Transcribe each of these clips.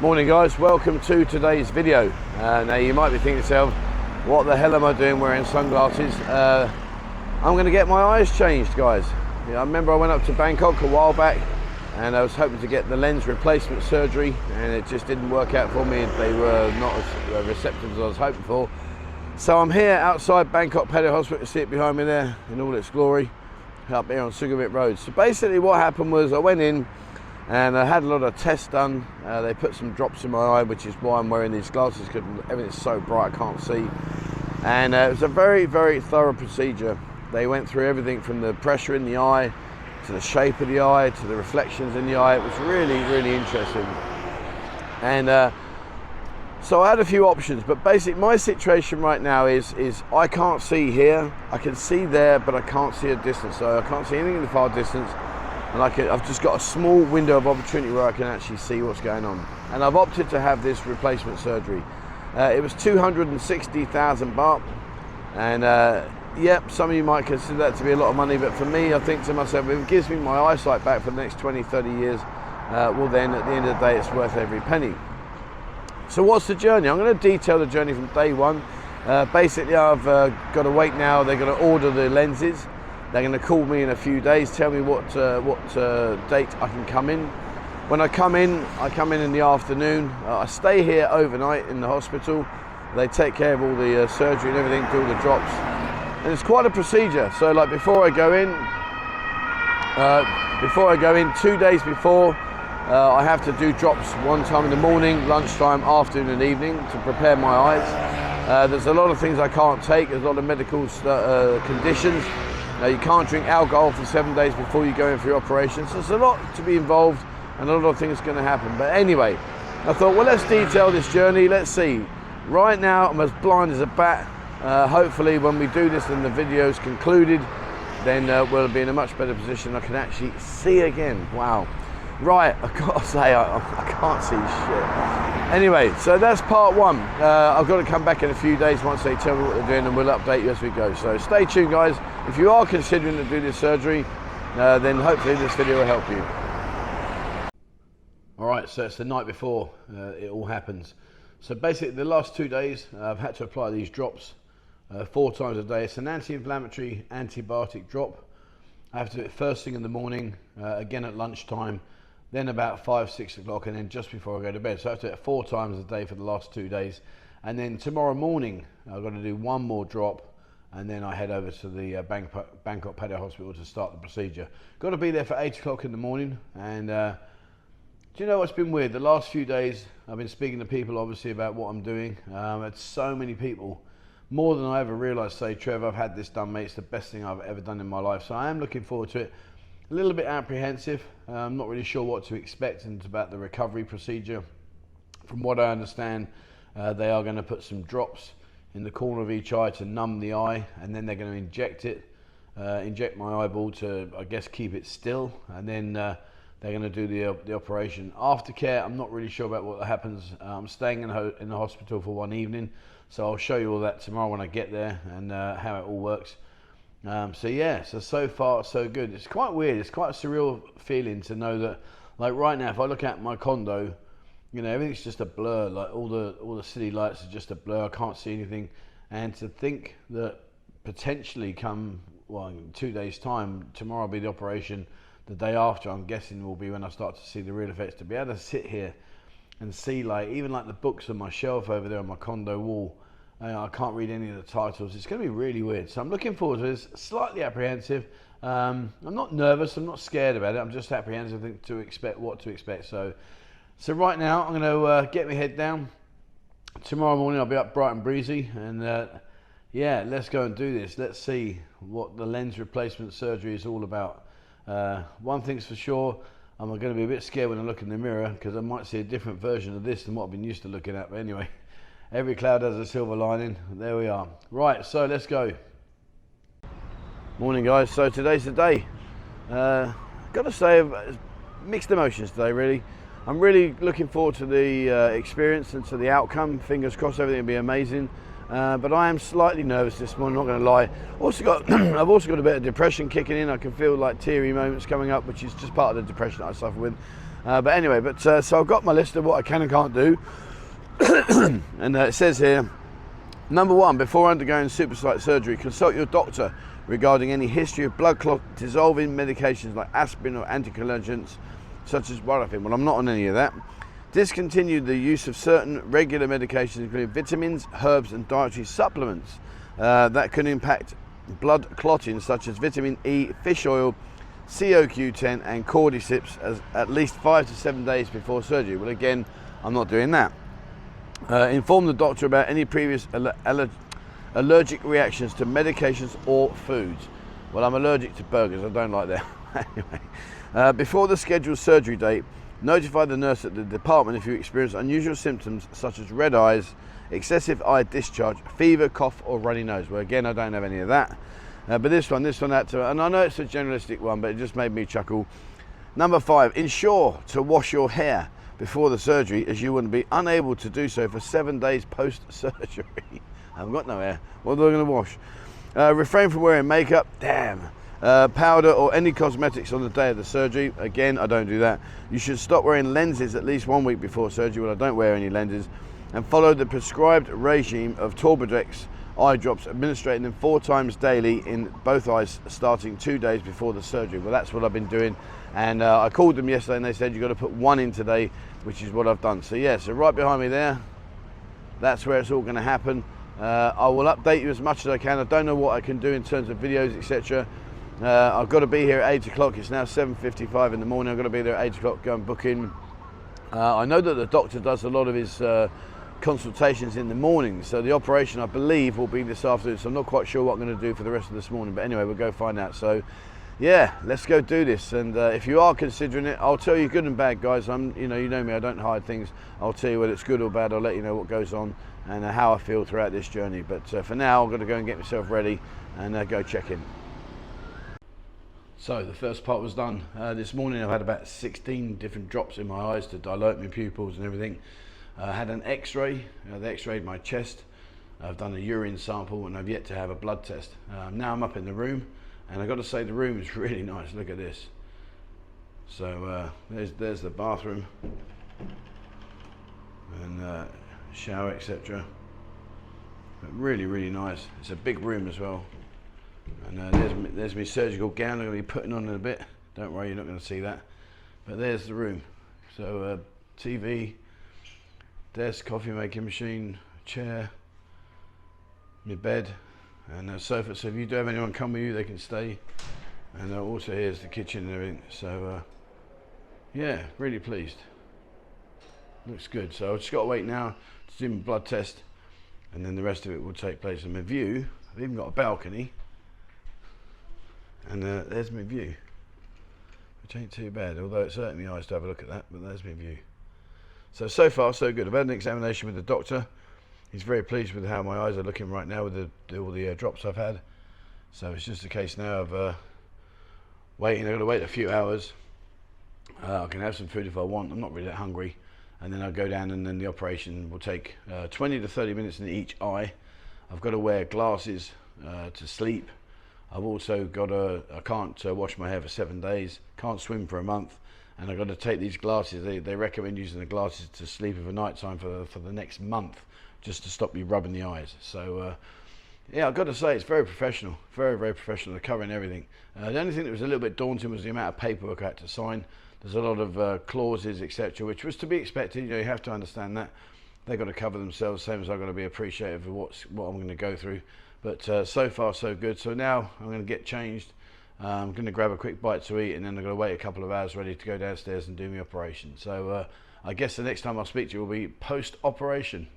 Morning guys, welcome to today's video. Now you might be thinking to yourself, what the hell am I doing wearing sunglasses? I'm going to get my eyes changed, guys. I remember I went up to Bangkok a while back and I was hoping to get the lens replacement surgery, and it just didn't work out for me. They were not as receptive as I was hoping for. So I'm here outside Bangkok Pattaya Hospital. You see it behind me there in all its glory, up here on Sugarmit Road. So basically what happened was I went in and I had a lot of tests done. They put some drops in my eye, which is why I'm wearing these glasses, because everything's so bright I can't see. And it was a very, very thorough procedure. They went through everything from the pressure in the eye, to the shape of the eye, to the reflections in the eye. It was really, really interesting. And so I had a few options, but basically my situation right now is I can't see here. I can see there, but I can't see a distance. So I can't see anything in the far distance. And I've just got a small window of opportunity where I can actually see what's going on. And I've opted to have this replacement surgery. It was 260,000 baht. And yep, some of you might consider that to be a lot of money, but for me, I think to myself, if it gives me my eyesight back for the next 20, 30 years, well then at the end of the day, it's worth every penny. So what's the journey? I'm going to detail the journey from day one. Basically, I've got to wait now. They're going to order the lenses. They're going to call me in a few days, tell me what date I can come in. When I come in in the afternoon. I stay here overnight in the hospital. They take care of all the surgery and everything, do all the drops. And it's quite a procedure. So like before I go in, 2 days before, I have to do drops one time in the morning, lunchtime, afternoon and evening to prepare my eyes. There's a lot of things I can't take. There's a lot of medical conditions. You can't drink alcohol for 7 days before you go in for your operation. So there's a lot to be involved and a lot of things going to happen. But anyway, I thought, well, let's detail this journey. Let's see. Right now, I'm as blind as a bat. Hopefully, when we do this and the video's concluded, then we'll be in a much better position. I can actually see again. Wow. Right, I've got to say, I can't see shit. Anyway, so that's part one. I've got to come back in a few days once they tell me what they're doing, and we'll update you as we go. So stay tuned, guys. If you are considering to do this surgery, then hopefully this video will help you. All right, so it's the night before it all happens. So basically, the last 2 days, I've had to apply these drops 4 times a day. It's an anti-inflammatory, antibiotic drop. I have to do it first thing in the morning, again at lunchtime, then about 5, 6 o'clock, and then just before I go to bed. So I have to do it 4 times a day for the last 2 days. And then tomorrow morning, I've got to do one more drop, and then I head over to the Bangkok Pattaya Hospital to start the procedure. Got to be there for 8 o'clock in the morning. And do you know what's been weird? The last few days, I've been speaking to people, obviously, about what I'm doing. It's so many people, more than I ever realised, say, Trev, I've had this done, mate. It's the best thing I've ever done in my life. So I am looking forward to it. A little bit apprehensive. I'm not really sure what to expect, and it's about the recovery procedure. From what I understand, they are going to put some drops in the corner of each eye to numb the eye, and then they're going to inject my eyeball to, I guess, keep it still, and then they're going to do the operation. Aftercare, I'm not really sure about what happens. I'm staying in the hospital for one evening, so I'll show you all that tomorrow when I get there, and how it all works. So yeah, so far so good. It's quite weird. It's quite a surreal feeling to know that, like right now, if I look at my condo, you know, everything's just a blur. Like all the city lights are just a blur. I can't see anything. And to think that potentially come, well, in 2 days' time, tomorrow will be the operation. The day after, I'm guessing, will be when I start to see the real effects. To be able to sit here and see, like, even like the books on my shelf over there on my condo wall, I can't read any of the titles. It's going to be really weird. So I'm looking forward to this. Slightly apprehensive. I'm not nervous. I'm not scared about it. I'm just apprehensive what to expect. So right now I'm going to get my head down. Tomorrow morning I'll be up bright and breezy. And yeah, let's go and do this. Let's see what the lens replacement surgery is all about. One thing's for sure. I'm going to be a bit scared when I look in the mirror, because I might see a different version of this than what I've been used to looking at. But anyway. Every cloud has a silver lining. There we are. Right, so let's go. Morning, guys. So today's the day. Got to say, mixed emotions today, really. I'm really looking forward to the experience and to the outcome. Fingers crossed, everything will be amazing. But I am slightly nervous this morning, not going to lie. I've also got a bit of depression kicking in. I can feel like teary moments coming up, which is just part of the depression that I suffer with. But anyway, so I've got my list of what I can and can't do. And it says here, number 1, before undergoing SuperSight surgery, consult your doctor regarding any history of blood clot dissolving medications like aspirin or anticoagulants such as warfarin. Well, I'm not on any of that. Discontinue the use of certain regular medications, including vitamins, herbs and dietary supplements that can impact blood clotting, such as vitamin E, fish oil, CoQ10 and cordyceps, as at least 5 to 7 days before surgery. Well, again, I'm not doing that. Inform the doctor about any previous allergic reactions to medications or foods. Well, I'm allergic to burgers, I don't like that. Anyway, before the scheduled surgery date, notify the nurse at the department if you experience unusual symptoms such as red eyes, excessive eye discharge, fever, cough or runny nose. Well, again, I don't have any of that. But this one, that, and I know it's a generalistic one, but it just made me chuckle. Number 5, ensure to wash your hair before the surgery, as you will be unable to do so for 7 days post-surgery. I haven't got no hair. What are they going to wash? Refrain from wearing makeup, powder or any cosmetics on the day of the surgery. Again, I don't do that. You should stop wearing lenses at least 1 week before surgery. Well, I don't wear any lenses. And follow the prescribed regime of Torbidex eye drops, administrating them 4 times daily in both eyes, starting 2 days before the surgery. Well, that's what I've been doing. And I called them yesterday and they said you've got to put 1 in today, which is what I've done. So yeah, so right behind me there, that's where it's all going to happen. I will update you as much as I can. I don't know what I can do in terms of videos, etc. I've got to be here at 8 o'clock. It's now 7:55 in the morning. I've got to be there at 8 o'clock, go and book in. I know that the doctor does a lot of his consultations in the morning, so the operation I believe will be this afternoon, so I'm not quite sure what I'm going to do for the rest of this morning, but anyway, we'll go find out. So yeah, let's go do this. And if you are considering it, I'll tell you good and bad, guys. You know me, I don't hide things. I'll tell you whether it's good or bad. I'll let you know what goes on and how I feel throughout this journey. But for now, I'm going to go and get myself ready and go check in. So the first part was done. This morning I've had about 16 different drops in my eyes to dilate my pupils and everything. I had an x-ray, they x-rayed my chest. I've done a urine sample and I've yet to have a blood test. Now I'm up in the room and I've got to say the room is really nice. Look at this. So there's the bathroom and shower, etc. But really, really nice. It's a big room as well. And there's my surgical gown I'm going to be putting on in a bit. Don't worry, you're not going to see that. But there's the room. So TV, desk, coffee making machine, chair, my bed, and a sofa. So if you do have anyone come with you, they can stay. And also here's the kitchen and everything. So yeah, really pleased. Looks good. So I've just got to wait now to do my blood test, and then the rest of it will take place. And my view, I've even got a balcony. And there's my view, which ain't too bad, although it's hurting my eyes to have a look at that, but there's my view. So far so good. I've had an examination with the doctor. He's very pleased with how my eyes are looking right now with all the drops I've had. So it's just a case now of waiting. I've got to wait a few hours. I can have some food if I want. I'm not really that hungry. And then I'll go down and then the operation will take 20 to 30 minutes in each eye. I've got to wear glasses to sleep. I've also got I can't wash my hair for 7 days, can't swim for a month, and I've got to take these glasses. They recommend using the glasses to sleep over night time for the next month, just to stop you rubbing the eyes. So yeah, I've got to say it's very professional, very, very professional. They're covering everything. The only thing that was a little bit daunting was the amount of paperwork I had to sign. There's a lot of clauses, etc., which was to be expected. You know, you have to understand that. They've got to cover themselves, same as I've got to be appreciative of what I'm going to go through. But so far so good. So now I'm going to get changed. I'm going to grab a quick bite to eat, and then I'm going to wait a couple of hours ready to go downstairs and do my operation. So I guess the next time I'll speak to you will be post-operation.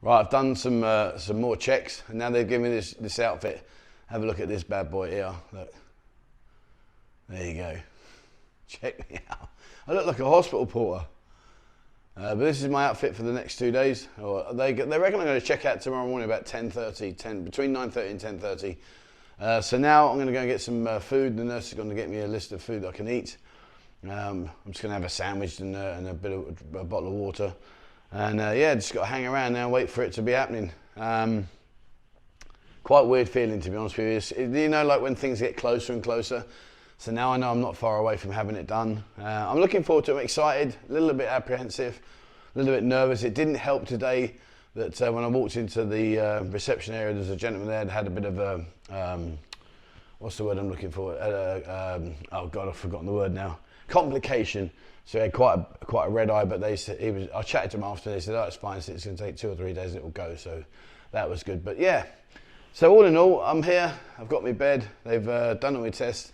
Right, I've done some more checks, and now they've given me this outfit. Have a look at this bad boy here. Look, there you go. Check me out. I look like a hospital porter. But this is my outfit for the next 2 days. They reckon I'm going to check out tomorrow morning about 10:30, between 9:30 and 10:30. So now I'm going to go and get some food. The nurse is going to get me a list of food I can eat. I'm just going to have a sandwich and a bottle of water. And yeah, just got to hang around now and wait for it to be happening. Quite weird feeling, to be honest with you. You know, like when things get closer and closer. So now I know I'm not far away from having it done. I'm looking forward to it. I'm excited, a little bit apprehensive, a little bit nervous. It didn't help today that when I walked into the reception area, there's a gentleman there that had a bit of a, what's the word I'm looking for? Oh God, I've forgotten the word now. Complication. So he had quite a red eye, but they said I chatted to him after. They said, "Oh, it's fine. So it's going to take 2 or 3 days, and it will go." So that was good. But yeah. So all in all, I'm here. I've got my bed. They've done all my tests.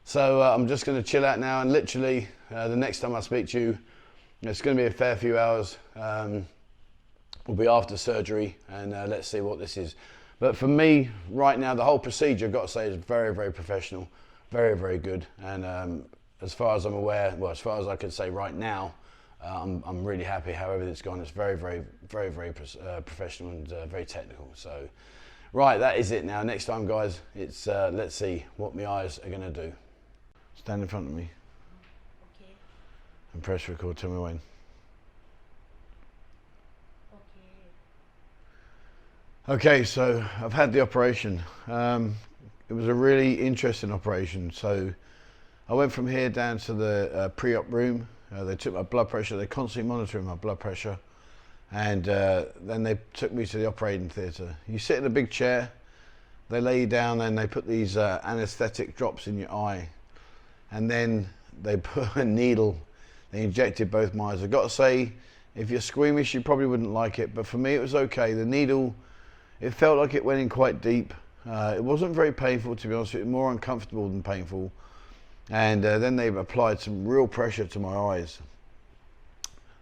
So I'm just going to chill out now, and literally the next time I speak to you, it's going to be a fair few hours. Will be after surgery, and let's see what this is. But for me, right now, the whole procedure, I've got to say, is very, very professional, very, very good. And as far as I'm aware, well, as far as I can say right now, I'm really happy how everything's gone. It's very, very, very, very professional and very technical. So, right, that is it now. Next time, guys, it's let's see what my eyes are going to do. Stand in front of me. Okay. And press record. Tell me when. Okay, so I've had the operation. It was a really interesting operation. So I went from here down to the pre-op room. They took my blood pressure. They're constantly monitoring my blood pressure. And then they took me to the operating theatre. You sit in a big chair. They lay you down and they put these anaesthetic drops in your eye. And then they put a needle. They injected both my eyes. I've got to say, if you're squeamish, you probably wouldn't like it. But for me, it was okay. The needle, it felt like it went in quite deep. It wasn't very painful, to be honest with you, more uncomfortable than painful. And then they applied some real pressure to my eyes.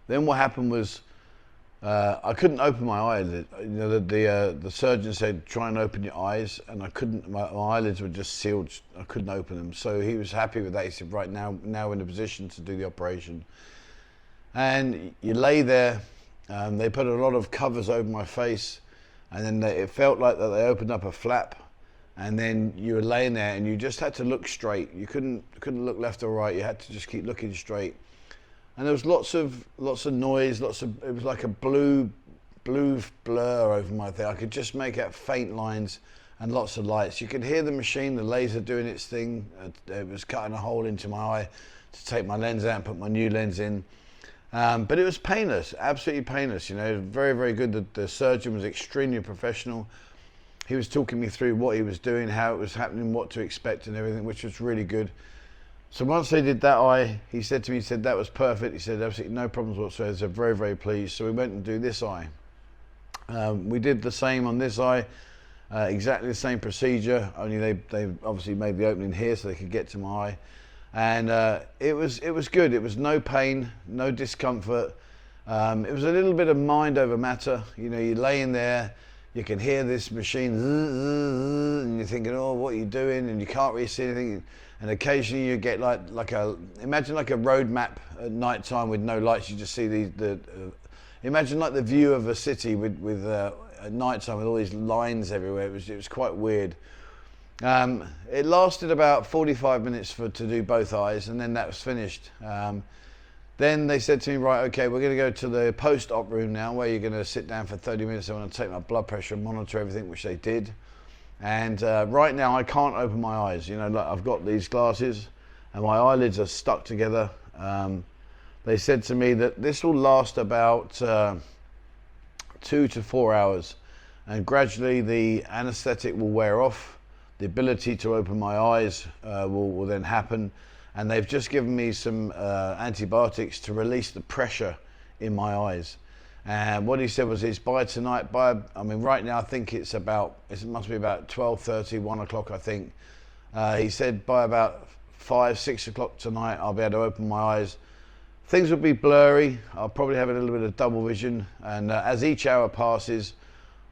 Then what happened was I couldn't open my eyelid. You know, the surgeon said, try and open your eyes, and I couldn't. My eyelids were just sealed. I couldn't open them. So he was happy with that. He said, right, now we're in a position to do the operation. And you lay there. They put a lot of covers over my face. And then it felt like that they opened up a flap, and then you were laying there, and you just had to look straight. You couldn't look left or right. You had to just keep looking straight. And there was lots of noise. It was like a blue blur over my thing. I could just make out faint lines and lots of lights. You could hear the machine, the laser doing its thing. It was cutting a hole into my eye to take my lens out and put my new lens in. But it was painless, absolutely painless. You know, very, very good. The surgeon was extremely professional. He was talking me through what he was doing, how it was happening, what to expect and everything, which was really good. So once they did that eye, he said to me, that was perfect. He said, absolutely no problems whatsoever. He said, very, very pleased. So we went and do this eye. We did the same on this eye, exactly the same procedure, only they obviously made the opening here so they could get to my eye. And it was good. It was no pain, no discomfort. It was a little bit of mind over matter. You know, you're laying there, you can hear this machine, and you're thinking, oh, what are you doing? And you can't really see anything. And occasionally you get imagine like a road map at night time with no lights. You just see imagine like the view of a city with at night time with all these lines everywhere. It was quite weird. It lasted about 45 minutes to do both eyes, and then that was finished. Then they said to me, right, okay, we're going to go to the post-op room now, where you're going to sit down for 30 minutes. They want to take my blood pressure and monitor everything, which they did. And right now I can't open my eyes. You know, like I've got these glasses and my eyelids are stuck together. They said to me that this will last about 2 to 4 hours, and gradually the anesthetic will wear off. The ability to open my eyes will then happen, and they've just given me some antibiotics to release the pressure in my eyes. And what he said was, it's by tonight, right now I think it must be about 12:30, 1 o'clock I think. He said by about 5, 6 o'clock tonight I'll be able to open my eyes. Things will be blurry. I'll probably have a little bit of double vision, and as each hour passes,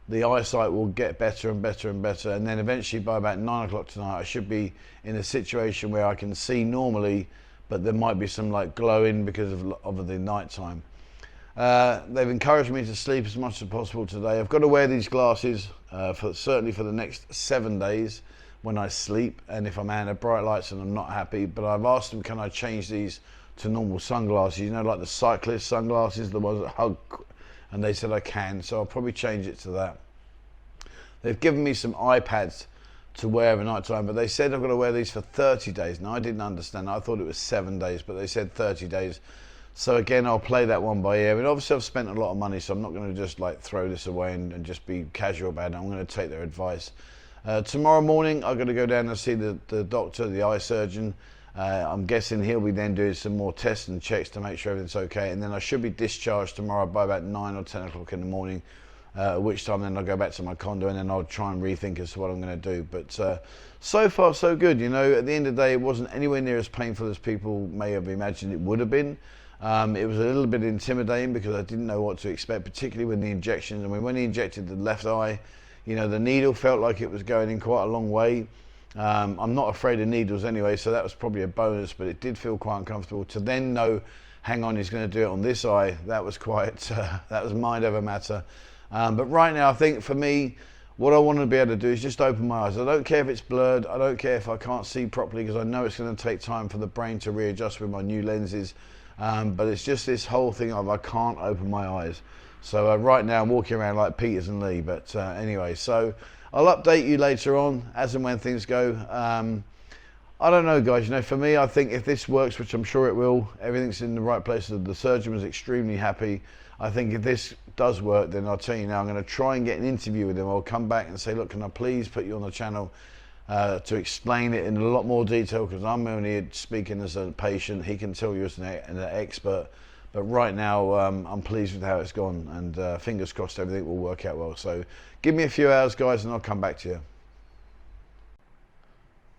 the eyesight will get better and better and better, and then eventually by about 9 o'clock tonight I should be in a situation where I can see normally, but there might be some like glowing because of the night time. They've encouraged me to sleep as much as possible today. I've got to wear these glasses certainly for the next 7 days when I sleep, and if I'm under bright lights and I'm not happy, but I've asked them, can I change these to normal sunglasses, you know, like the cyclist sunglasses, the ones that hug, and they said I can, so I'll probably change it to that. They've given me some iPads to wear every night time, but they said I've got to wear these for 30 days. Now I didn't understand. I thought it was 7 days, but they said 30 days. So again, I'll play that one by ear. I mean, obviously I've spent a lot of money, so I'm not going to just like throw this away and just be casual about it. I'm going to take their advice. Tomorrow morning, I'm going to go down and see the doctor, the eye surgeon. I'm guessing he'll be then doing some more tests and checks to make sure everything's okay. And then I should be discharged tomorrow by about 9 or 10 o'clock in the morning, at which time then I'll go back to my condo and then I'll try and rethink as to what I'm going to do. But so far so good. You know, at the end of the day, it wasn't anywhere near as painful as people may have imagined it would have been. It was a little bit intimidating because I didn't know what to expect, particularly with the injections. I mean, when he injected the left eye, you know, the needle felt like it was going in quite a long way. I'm not afraid of needles anyway, so that was probably a bonus, but it did feel quite uncomfortable. To then know, hang on, he's going to do it on this eye, that was quite, that was mind over matter. But right now, I think for me, what I want to be able to do is just open my eyes. I don't care if it's blurred, I don't care if I can't see properly, because I know it's going to take time for the brain to readjust with my new lenses. But it's just this whole thing of I can't open my eyes. So right now I'm walking around like Peters and Lee, but anyway, so I'll update you later on as and when things go. I don't know, guys, you know, for me, I think if this works, which I'm sure it will, everything's in the right place. The surgeon was extremely happy. I think if this does work, then I'll tell you now, I'm going to try and get an interview with him. I'll come back and say, look, can I please put you on the channel to explain it in a lot more detail, because I'm only speaking as a patient. He can tell you as an expert. But right now, I'm pleased with how it's gone, and fingers crossed everything will work out well. So give me a few hours, guys, and I'll come back to you.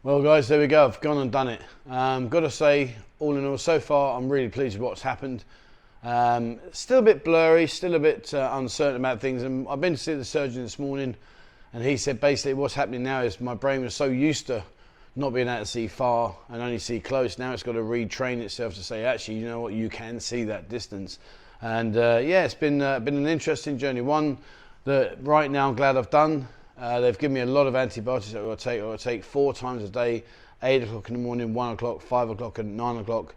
Well, guys, there we go. I've gone and done it. Got to say, all in all, so far, I'm really pleased with what's happened. Still a bit blurry, still a bit uncertain about things. And I've been to see the surgeon this morning, and he said basically what's happening now is my brain was so used to not being able to see far and only see close. Now it's got to retrain itself to say, actually, you know what, you can see that distance. And yeah, it's been an interesting journey. One that right now I'm glad I've done. They've given me a lot of antibiotics that I've got to take 4 times a day, 8 o'clock in the morning, 1 o'clock, 5 o'clock and 9 o'clock.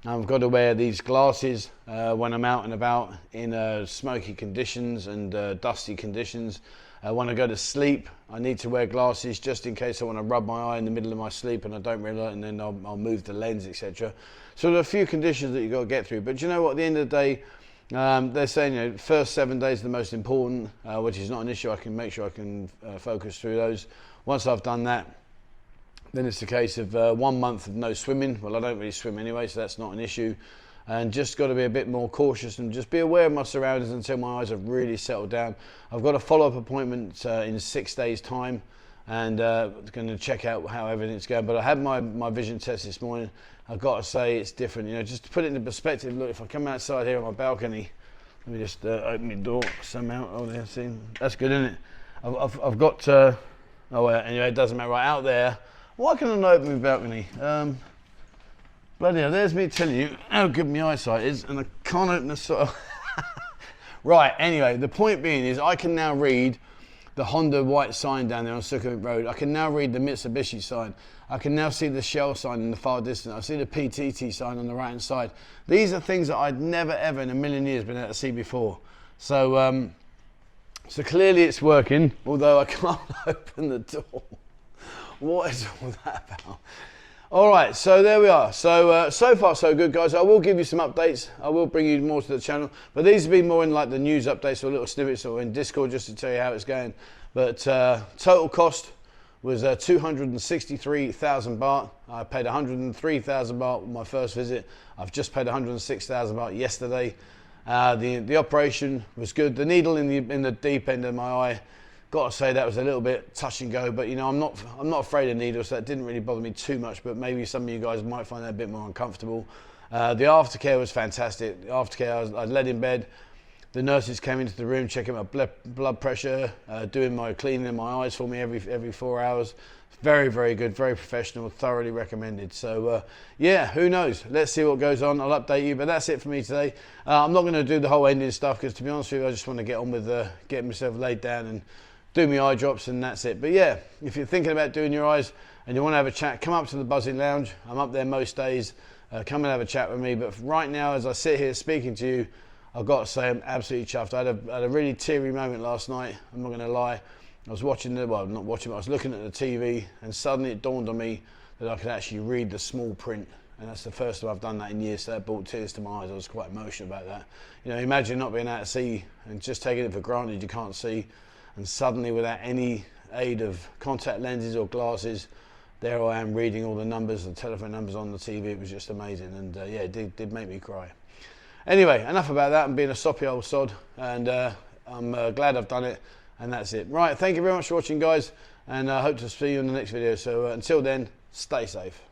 I've got to wear these glasses when I'm out and about in smoky conditions and dusty conditions. When I go to sleep, I need to wear glasses just in case I want to rub my eye in the middle of my sleep and I don't realise, and then I'll move the lens, etc. So there are a few conditions that you've got to get through. But you know what, at the end of the day, they're saying, you know, first 7 days are the most important, which is not an issue. I can make sure I can focus through those. Once I've done that, then it's a case of 1 month of no swimming. Well, I don't really swim anyway, so that's not an issue. And just got to be a bit more cautious and just be aware of my surroundings until my eyes have really settled down. I've got a follow-up appointment in 6 days' time, and going to check out how everything's going. But I had my vision test this morning. I've got to say it's different. You know, just to put it into perspective, look, if I come outside here on my balcony, let me just open the door somehow. Oh, there, see, that's good, isn't it? I've got, oh, well, anyway, it doesn't matter. Right out there, why can I not open my balcony? Bloody hell, there's me telling you how good my eyesight is, and I can't open the sort of... Right, anyway, the point being is I can now read the Honda white sign down there on Sukhumvit Road. I can now read the Mitsubishi sign. I can now see the Shell sign in the far distance. I see the PTT sign on the right hand side. These are things that I'd never ever in a million years been able to see before. So, so clearly it's working, although I can't open the door. What is all that about? All right, so there we are. So so far so good, guys. I will give you some updates. I will bring you more to the channel, but these have been more in like the news updates or little snippets or in Discord just to tell you how it's going. But total cost was 263,000 baht. I paid 103,000 baht on my first visit. I've just paid 106,000 baht yesterday. The operation was good. The needle in the deep end of my eye, got to say that was a little bit touch and go, but you know, I'm not afraid of needles, so that didn't really bother me too much, but maybe some of you guys might find that a bit more uncomfortable. The aftercare was fantastic. The aftercare, I led in bed. The nurses came into the room, checking my blood pressure, doing my cleaning of my eyes for me every 4 hours. Very, very good, very professional, thoroughly recommended. So yeah, who knows? Let's see what goes on. I'll update you, but that's it for me today. I'm not going to do the whole ending stuff because, to be honest with you, I just want to get on with getting myself laid down and do my eye drops, and that's it. But yeah, if you're thinking about doing your eyes and you want to have a chat, come up to the Buzzing Lounge. I'm up there most days. Come and have a chat with me. But right now, as I sit here speaking to you, I've got to say I'm absolutely chuffed. I had a really teary moment last night, I'm not going to lie. I was watching well, not watching, but I was looking at the TV, and suddenly it dawned on me that I could actually read the small print. And that's the first time I've done that in years, so that brought tears to my eyes. I was quite emotional about that. You know, imagine not being able to see and just taking it for granted you can't see, and suddenly without any aid of contact lenses or glasses, there I am reading all the numbers, the telephone numbers on the TV. It was just amazing, and yeah, it did make me cry. Anyway, enough about that. I'm being a soppy old sod, and I'm glad I've done it, and that's it. Right, thank you very much for watching, guys, and I hope to see you in the next video. So until then, stay safe.